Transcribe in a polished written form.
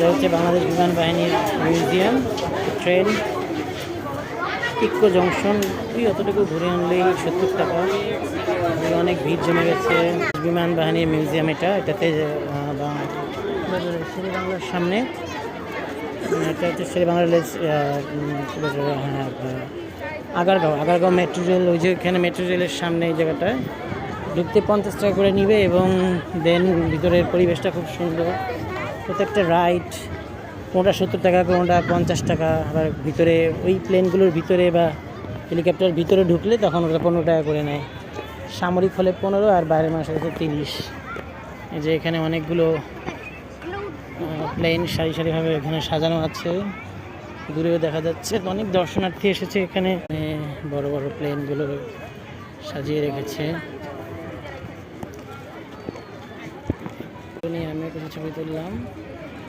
এটা হচ্ছে বাংলাদেশ বিমান বাহিনীর মিউজিয়াম ট্রেন ইকো জংশন। অতটুকু ঘুরে আনলেই 70 টাকা। অনেক ভিড় জমে গেছে। বিমান বাহিনীর মিউজিয়াম এটাতে শেরেবাংলার সামনে। এটা হচ্ছে শেরেবাংলা আগারগাঁও মেট্রো রেল, ওই যে এখানে মেট্রো রেলের সামনে এই জায়গাটায় ঢুকতে 50 টাকা করে নিবে এবং দেন ভিতরের পরিবেশটা খুব সুন্দর। প্রত্যেকটা রাইড কোনোটা 70 টাকা, কোনোটা 50 টাকা। আবার ভিতরে ওই প্লেনগুলোর ভিতরে বা হেলিকপ্টারের ভিতরে ঢুকলে তখন ওটা 15 টাকা করে নেয়। সামরিক হলে 15 আর বাইরের মানুষের কাছে 30। এই যে এখানে অনেকগুলো প্লেন সারি সারিভাবে এখানে সাজানো আছে, দূরেও দেখা যাচ্ছে। অনেক দর্শনার্থী এসেছে এখানে, বড় বড় প্লেনগুলো সাজিয়ে রেখেছে। আমি একটা ছবি তুললাম।